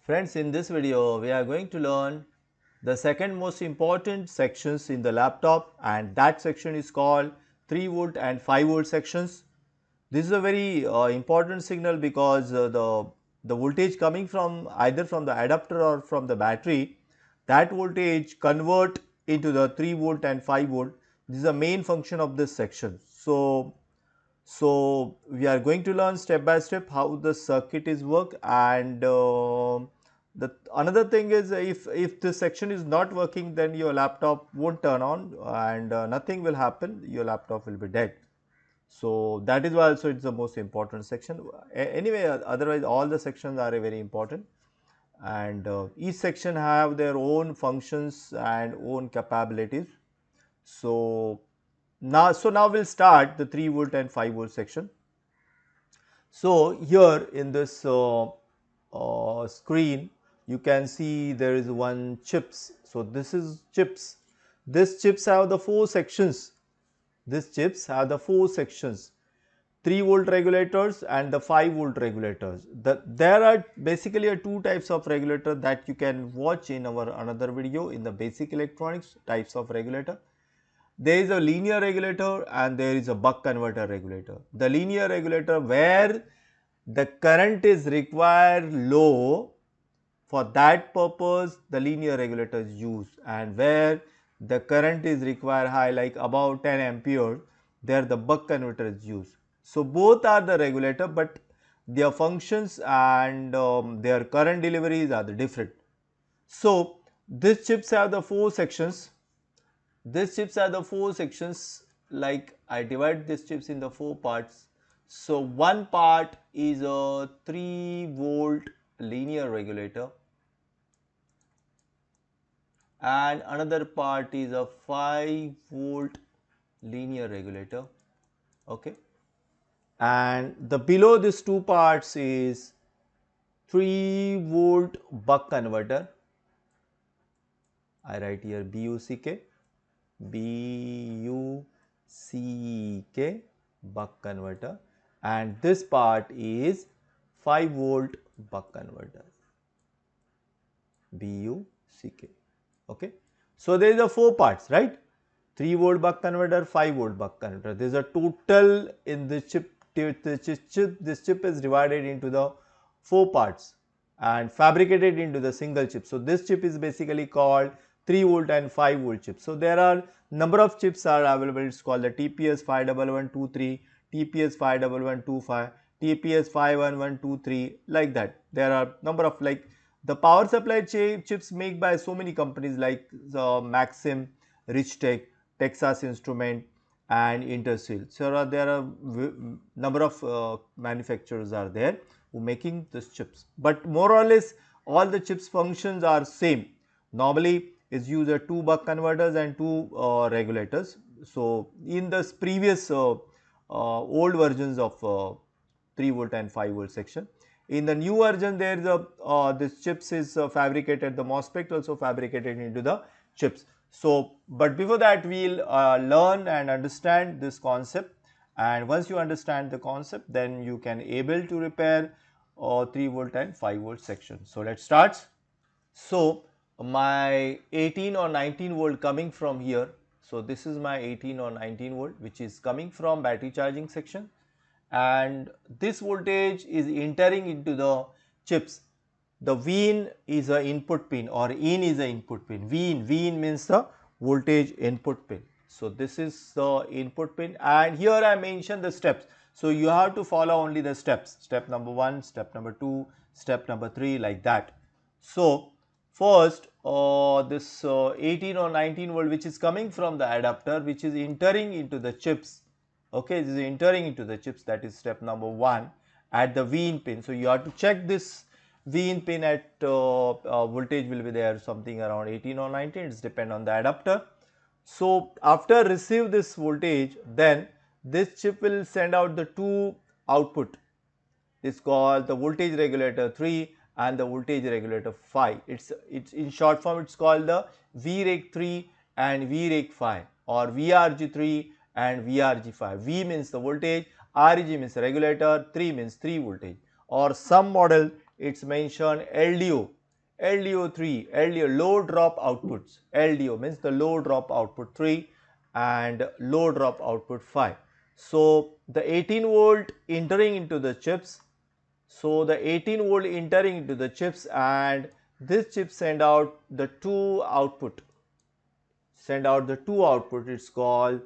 Friends, in this video we are going to learn the second most important sections in the laptop, and that section is called 3 volt and 5 volt sections. This is a very important signal because the voltage coming from either from the adapter or from the battery, that voltage convert into the 3 volt and 5 volt. This is the main function of this section. So we are going to learn step by step how the circuit is work, and the another thing is if this section is not working, then your laptop won't turn on and nothing will happen, your laptop will be dead. So that is why also it's the most important section. Anyway, otherwise all the sections are very important, and each section have their own functions and own capabilities. So now we'll start the 3 volt and 5 volt section. So here in this screen you can see there is one chips. So this is chips. This chips have the 4 sections. This chips have the 4 sections, 3 volt regulators and the 5 volt regulators. There are basically 2 types of regulator that you can watch in our another video in the basic electronics types of regulator. There is a linear regulator and there is a buck converter regulator. The linear regulator where the current is required low, for that purpose the linear regulator is used, and where the current is required high like about 10 ampere, there the buck converter is used. So both are the regulator, but their functions and their current deliveries are the different. So these chips have the 4 sections. These chips are the 4 sections, like I divide these chips in the 4 parts. So one part is a 3 volt linear regulator and another part is a 5 volt linear regulator, okay, and the below these 2 parts is 3 volt buck converter. I write here BUCK, BUCK buck converter, and this part is 5 volt buck converter, BUCK. Okay. So there is a 4 parts, right? 3 volt buck converter, 5 volt buck converter. There is a total in this chip. This chip is divided into the 4 parts and fabricated into the single chip. So this chip is basically called 3 volt and 5 volt chip. So there are number of chips are available. It's called the TPS 51123, TPS 51125, TPS 51123, like that. There are number of, like, the power supply chips made by so many companies like Maxim, Richtech, Texas Instrument and Intersil. So there are number of manufacturers are there who making these chips, but more or less all the chips functions are same. Normally is use a 2 buck converters and 2 regulators. So in the previous old versions of 3 volt and 5 volt section, in the new version there is a this chips is fabricated, the MOSFET also fabricated into the chips. So but before that we'll learn and understand this concept, and once you understand the concept then you can able to repair 3 volt and 5 volt section. So let's start. So my 18 or 19 volt coming from here. So this is my 18 or 19 volt which is coming from battery charging section, and this voltage is entering into the chips. The VIN is a input pin or IN is a input pin. VIN means the voltage input pin. So this is the input pin, and here I mentioned the steps. So you have to follow only the steps. Step number 1, step number 2, step number 3, like that. So first this 18 or 19 volt which is coming from the adapter, which is entering into the chips. Okay, this is entering into the chips, that is step number 1 at the VIN pin. So you have to check this VIN pin at voltage will be there something around 18 or 19, it's depend on the adapter. So after receive this voltage, then this chip will send out the 2 output. It's called the voltage regulator 3 and the voltage regulator 5. It's in short form it's called the VREG 3 and VREG 5, or VRG 3 and VRG 5. V means the voltage, REG means regulator, 3 means 3 voltage, or some model it's mentioned LDO, LDO3, LDO, low drop outputs. LDO means the low drop output 3 and low drop output 5. So the 18 volt entering into the chips. So the 18 volt entering into the chips, and this chip send out the two output. It's called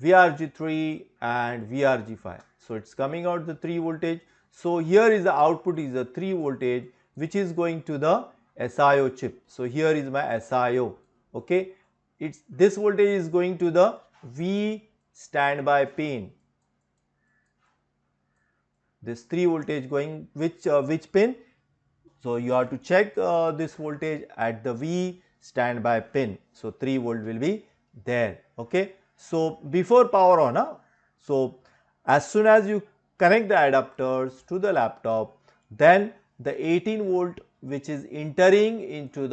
VRG3 and VRG5. So it's coming out the 3 voltage. So here is the output is the 3 voltage which is going to the SIO chip. So here is my SIO. Okay, it's this voltage is going to the V standby pin. This 3 voltage going which pin? So you have to check this voltage at the V standby pin. So 3 volt will be there. Okay. So before power on, so as soon as you connect the adapters to the laptop, then the 18 volt which is entering into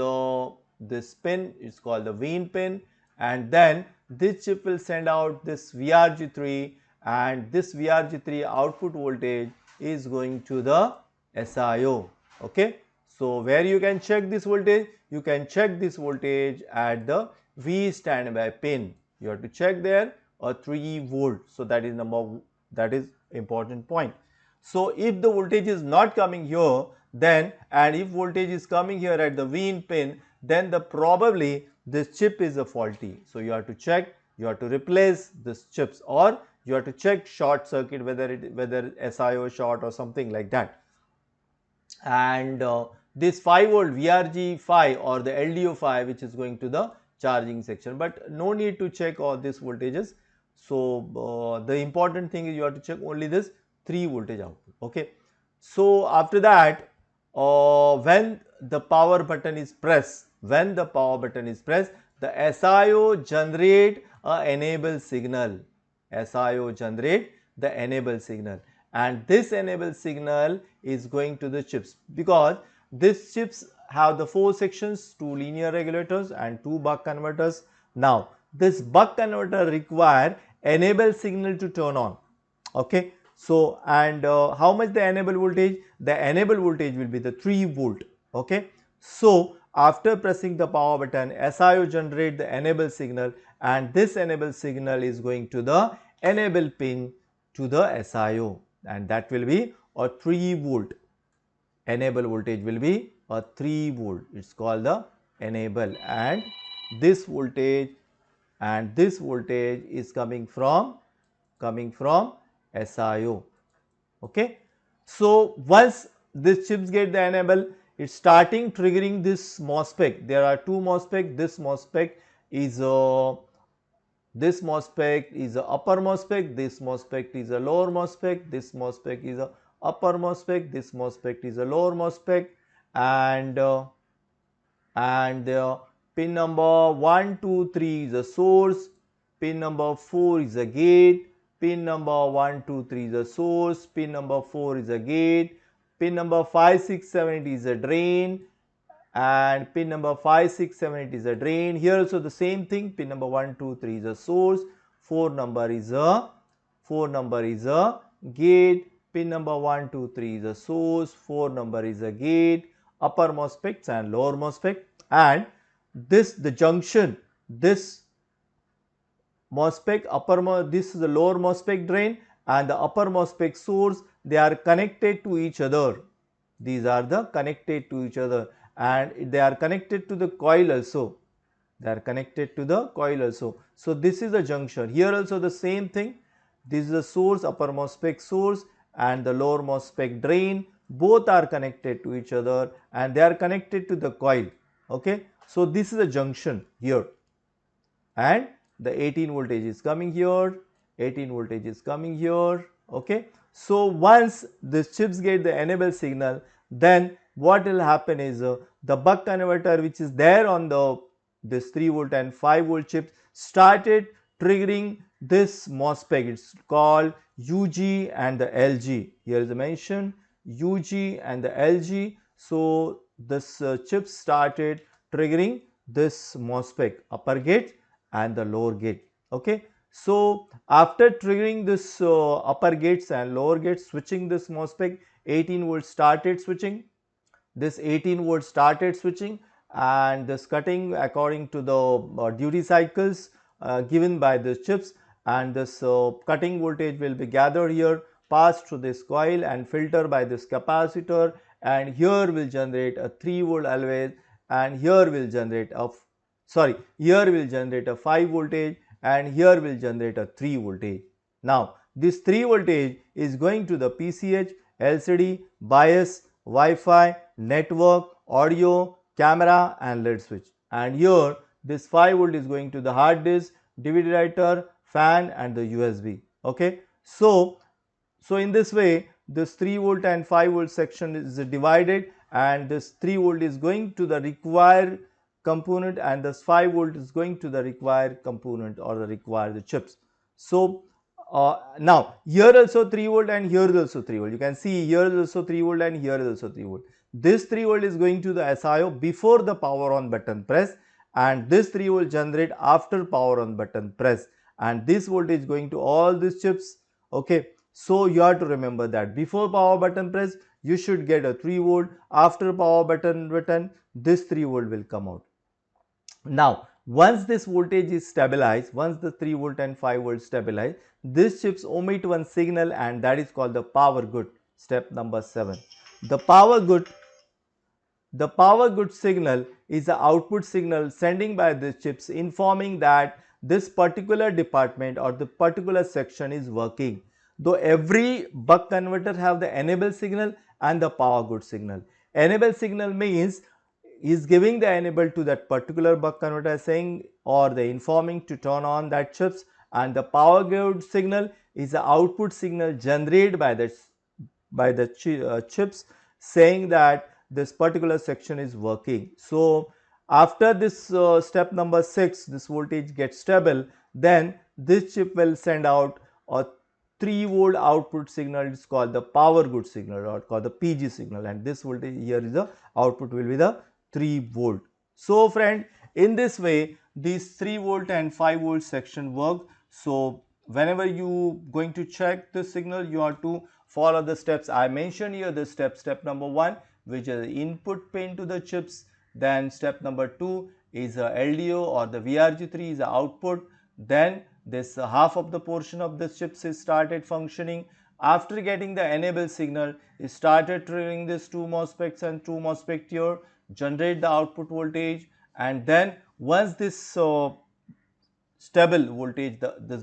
this pin is called the VIN pin, and then this chip will send out this VRG3, and this VRG3 output voltage is going to the SIO. Okay. So where you can check this voltage? You can check this voltage at the V standby pin. You have to check there a 3 volt. So that is important point. So if the voltage is not coming here, then, and if voltage is coming here at the VIN pin, then probably this chip is a faulty. So you have to check, you have to replace this chips, or you have to check short circuit, whether SIO short or something like that. And this 5 volt VRG5 or the LDO5 which is going to the charging section, but no need to check all these voltages. So the important thing is you have to check only this 3 voltage output. Okay. So after that, when the power button is pressed, the SIO generate a enable signal. SIO generate the enable signal, and this enable signal is going to the chips, because these chips have the 4 sections, 2 linear regulators and 2 buck converters. Now this buck converter require enable signal to turn on. Okay. So and how much the enable voltage? The enable voltage will be the 3 volt. Okay. So after pressing the power button, SIO generate the enable signal, and this enable signal is going to the enable pin to the SIO, and that will be a 3 volt. Enable voltage will be a 3 volt. It's called the enable, and this voltage is coming from SIO. Okay. So once this chips get the enable, it's starting triggering this MOSFET. There are 2 MOSFET. This MOSFET is a upper MOSFET, this MOSFET is a lower MOSFET, this MOSFET is a upper MOSFET, this MOSFET is a lower MOSFET, and pin number 1, 2, 3 is a source, pin number 4 is a gate, pin number 1, 2, 3 is a source, pin number 4 is a gate, pin number 5, 6, 7, 8 is a drain, and pin number 5, 6, 7, 8 is a drain. Here also the same thing, pin number 1, 2, 3 is a source, 4 number is a gate, pin number 1, 2, 3 is a source, 4 number is a gate, upper MOSFETs and lower MOSFET, and the junction, this MOSFET this is the lower MOSFET drain and the upper MOSFET source, they are connected to each other. These are the connected to each other, and they are connected to the coil also. So this is the junction. Here also the same thing. This is the source, upper MOSFET source, and the lower MOSFET drain. Both are connected to each other, and they are connected to the coil. Okay. So this is a junction here, and the 18 voltage is coming here, 18 voltage is coming here. Okay. So once this chips get the enable signal, then what will happen is the buck converter which is there on this 3 volt and 5 volt chips started triggering this MOSFET. It's called UG and the LG. Here is a mention UG and the LG. So this chip started triggering this MOSFET, upper gate and the lower gate. Okay. So after triggering this upper gates and lower gates, switching this MOSFET, 18 volt started switching. This 18 volt started switching, and this cutting according to the duty cycles given by the chips, and this cutting voltage will be gathered here, passed through this coil and filtered by this capacitor, and here will generate a 3 volt always, and here will generate a here will generate a 5 voltage, and here will generate a 3 voltage. Now this 3 voltage is going to the PCH, LCD, bias, Wi-Fi, network, audio, camera and LED switch, and here this 5 volt is going to the hard disk, DVD writer, fan and the USB. Okay. So in this way this 3 volt and 5 volt section is divided, and this 3 volt is going to the required component, and this 5 volt is going to the required component or the required chips. So now here also 3 volt and here is also 3 volt. You can see here is also 3 volt and here is also 3 volt. This 3 volt is going to the SIO before the power on button press, and this 3 volt generate after power on button press, and this voltage going to all these chips. Okay. So you have to remember that before power button press you should get a 3 volt, after power button this 3 volt will come out. Now once this voltage is stabilized, once the 3 volt and 5 volt stabilize, these chips omit one signal, and that is called the power good. Step number 7. The power good signal is the output signal sending by the chips informing that this particular department or the particular section is working. Though every buck converter have the enable signal and the power good signal. Enable signal means is giving the enable to that particular buck converter saying or the informing to turn on that chips, and the power good signal is the output signal generated by the chips saying that this particular section is working. So after this step number 6, this voltage gets stable, then this chip will send out a 3 volt output signal. It is called the power good signal or called the PG signal, and this voltage here is the output will be the 3 volt. So friend, in this way these 3 volt and 5 volt section work. So whenever you going to check the signal, you have to follow the steps I mentioned here. The step number 1, which is input pin to the chips. Then step number 2 is a LDO or the VRG3 is the output. Then this half of the portion of the chips is started functioning. After getting the enable signal, it started triggering this 2 MOSFETs and 2 MOSFET here, generate the output voltage, and then once this stable voltage,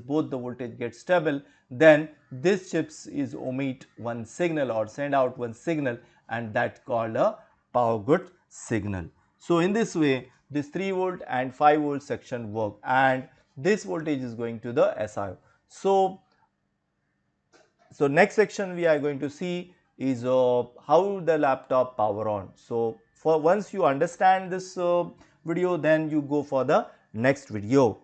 both the voltage gets stable, then this chips is omit one signal or send out one signal, and that called a power good signal. So in this way this 3 volt and 5 volt section work, and this voltage is going to the SIO. So next section we are going to see is how the laptop power on. So for once you understand this video, then you go for the next video.